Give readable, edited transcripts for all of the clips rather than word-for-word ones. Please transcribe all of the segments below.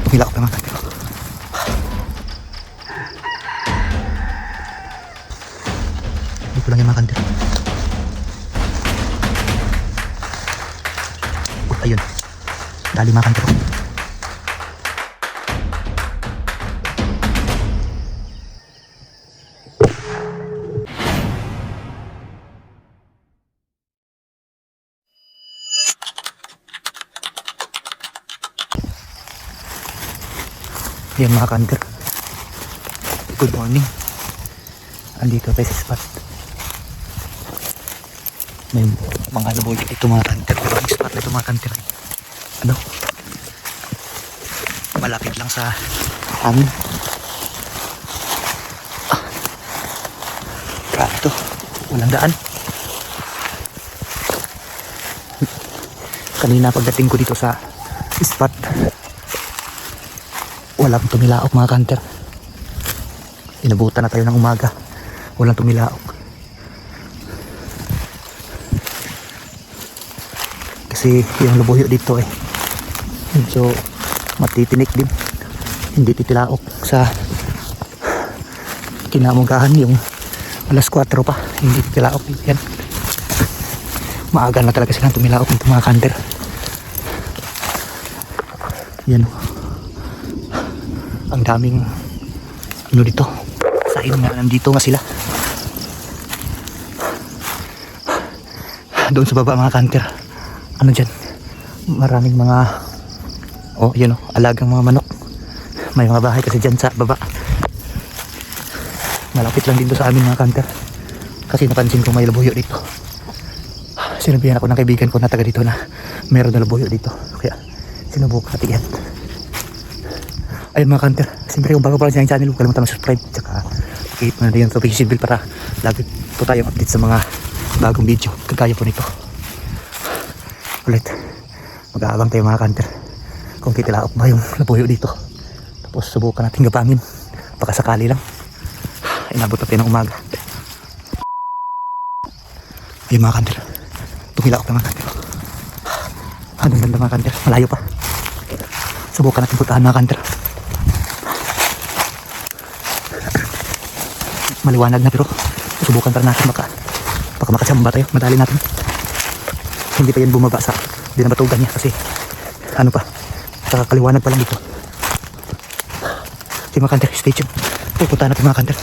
Tumila ako mga kanter. Dito lang yung mga kanter. Ayun. Dali mga kanter. Yan mga kanter. Good morning. Andito tayo sa spot. May mga laboy dito mga kanter. Pero ang spot na ito mga kanter, ano, malapit lang sa amin. Grabe to. Walang daan. Kanina pagdating ko dito sa spot, walang tumilaok mga kanter. Inabutan na tayo ng umaga. Walang tumilaok. Kasi yung labuyo dito medyo matitinik din. Hindi titilaok sa kinamugahan. Yung alas 4 pa, hindi titilaok yan. Maaga na talaga silang tumilaok ng mga kanter. Yan o. Ang daming ano dito. Sahin nga, nandito nga sila. Doon sa baba mga kanter, ano dyan, maraming mga yun o, alagang mga manok. May mga bahay kasi dyan sa baba. Malapit lang dito sa amin mga kanter. Kasi napansin ko may labuyo dito. Sinabihan ako ng kaibigan ko na taga dito na meron na labuyo dito. Kaya sinubukan natin yan. Ayun mga kanter, siyempre kung bago pa lang sa channel, huwag kalimutan mag-subscribe. Tsaka hit mo na rin yung notification bell para lagi po tayong update sa mga bagong video kagaya po nito. Ulit, mag-aabang tayo mga kanter kung titilaok ba yung labuyo dito. Tapos subukan natin gabangin, baka sakali lang. Inabot na tayo ng umaga. Ayun mga kanter, tumilaok na mga kanter. Ang ganda mga kanter, malayo pa. Subukan natin puntahan mga kanter. Maliwanag na pero subukan pa natin, baka makasamba tayo. Madali natin. Hindi pa yan bumaba sa dinabatugan niya kasi ano pa, kakaliwanag pa lang dito. Okay mga kanter, stay tuned. Pupuntahan natin mga kanter.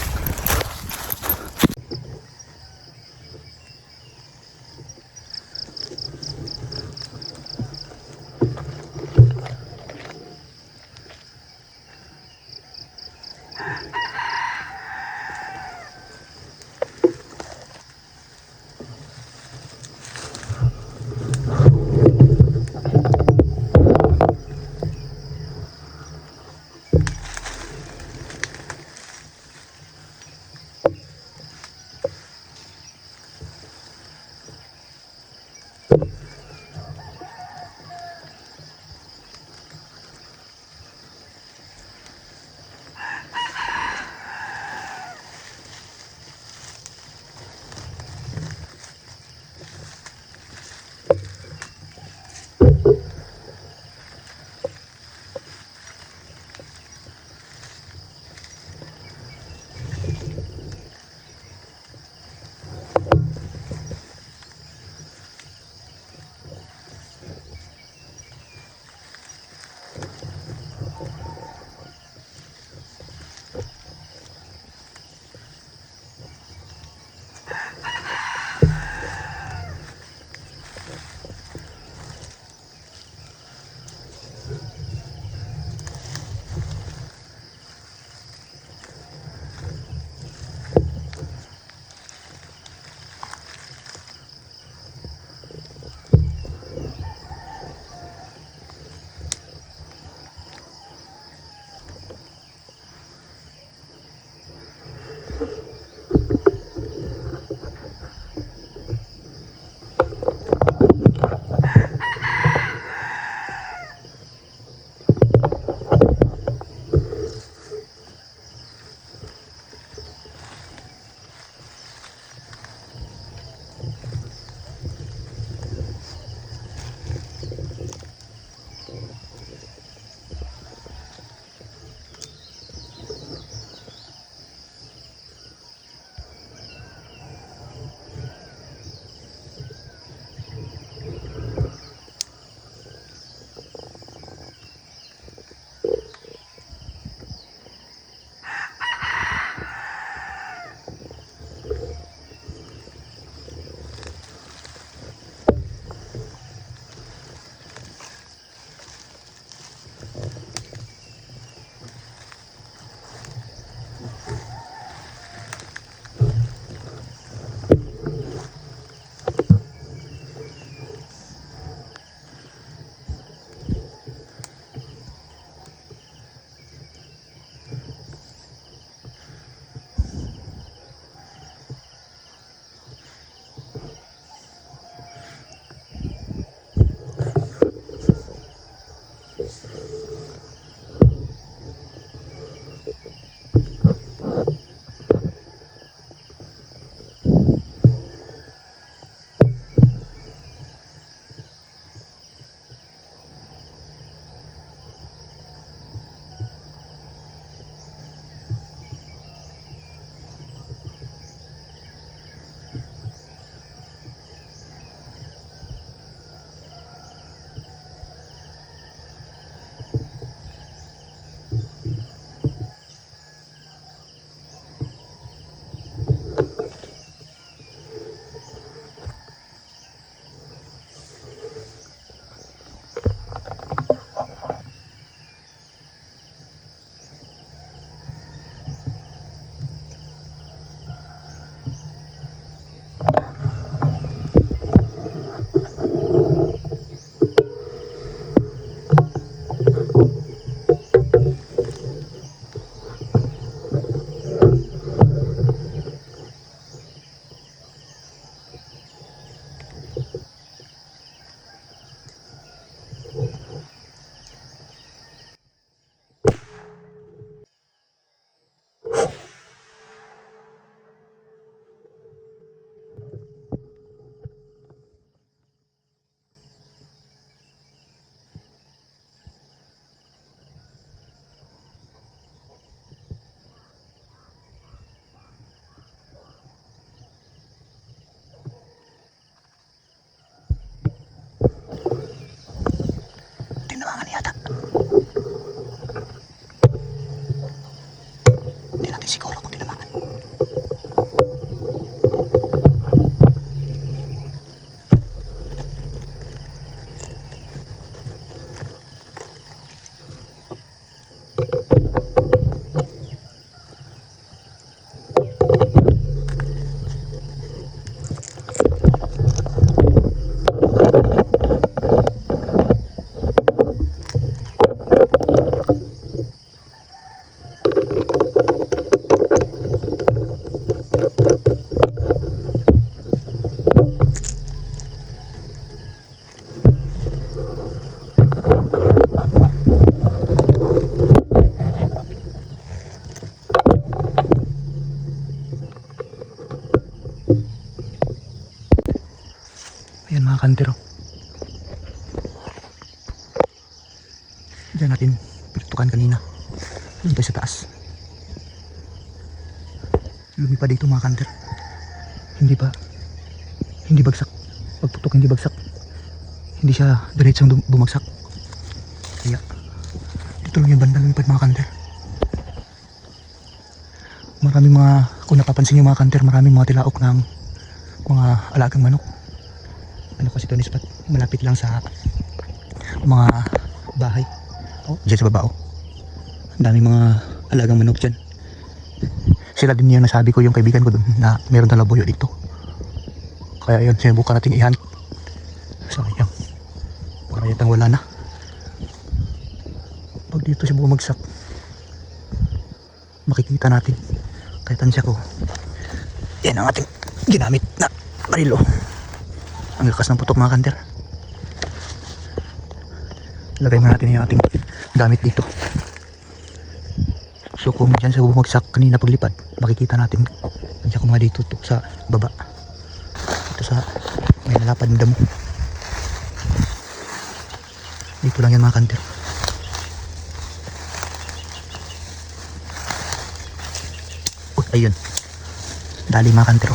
Ayan mga kantero. Diyan natin pinagtukan kanina. Doon tayo sa taas. Lumipad dito mga kanter. Hindi bagsak. Pagputok hindi bagsak. Hindi siya diretsong bumagsak. Kaya dito lang yung banda lumipad mga kanter. Maraming mga, kung napapansin nyo mga kanter, maraming mga tilaok ng mga alagang manok. Ano kasi ito ni spot, malapit lang sa mga bahay. Oh, dyan sa baba oh. Ang daming mga alagang manok dyan. Sila din yung nasabi ko, yung kaibigan ko dun, na meron na labuyo dito. Kaya yun, sinubukan natin i-hunt. Sayang, para yatang wala na. Pag dito siya bumagsak, makikita natin. Kaya tansya ko, yan ang ating ginamit na barilo. Ang lakas ng putok mga kanter. Lagay mo natin yung ating gamit dito. So kung dyan sa bumagsak kanina paglipad, makikita natin. Nandiyan ko mga dito sa baba. Dito sa may nalapad na damo. Dito lang yan mga kanter. Uy, ayun. Dali mga kanter.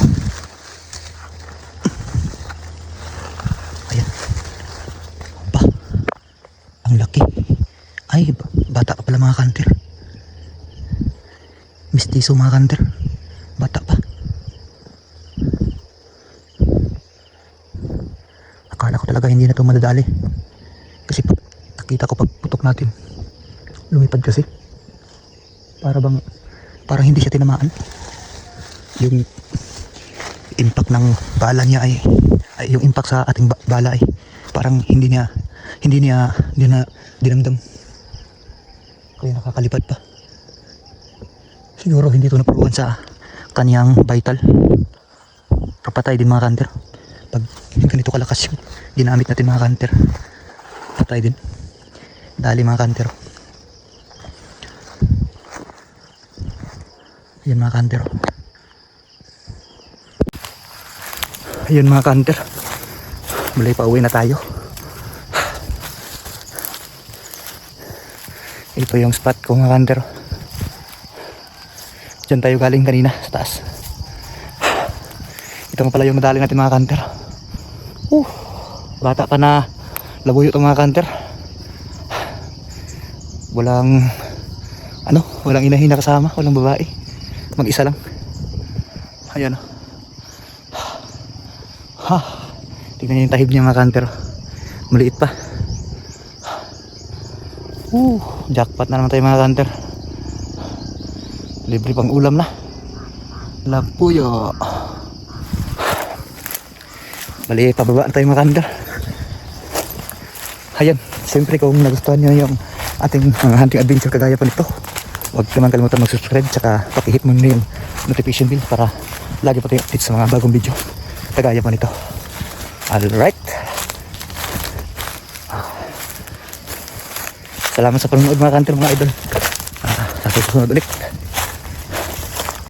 Ang laki. Ay, bata pa pala mga kanter. Mistiso mga kanter. Bata pa. Akala ko talaga hindi na ito madadali. Kasi nakita ko pagputok natin, lumipad kasi. Parang hindi siya tinamaan. Yung impact ng bala niya ay yung impact sa ating bala ay parang hindi niya dinamdam. Kaya nakakalipad pa. Siguro hindi ito napuruan sa kaniyang vital. Papatay din mga kanter. Pag ganito kalakas yung ginamit natin mga kanter, patay din. Dali mga kanter. Ayan mga kanter. Ayan mga kanter. Muli pa uwi na tayo. Ito yung spot ko mga kanter. Diyan tayo galing kanina sa taas. Ito nga pala yung nadali natin mga kanter. Bata pa na labuyo ito mga kanter. Walang inahina kasama, walang babae. Mag-isa lang. Ayan tingnan niyo yung tahib niya mga kanter. Maliit pa. Jackpot na naman tayo mga kanter. Libre pang ulam na. Lapuyo. Bali, pababa na tayo mga kanter. Ayan, siyempre kung nagustuhan nyo yung ating mga hunting adventure kagaya pa nito, huwag naman kalimutan mag-subscribe, tsaka pakihit mo na yung notification bell para lagi pa tayo update sa mga bagong video kagaya pa nito. Alright, salamat sa panonood mga kanter mga idol. Sa susunod ulit.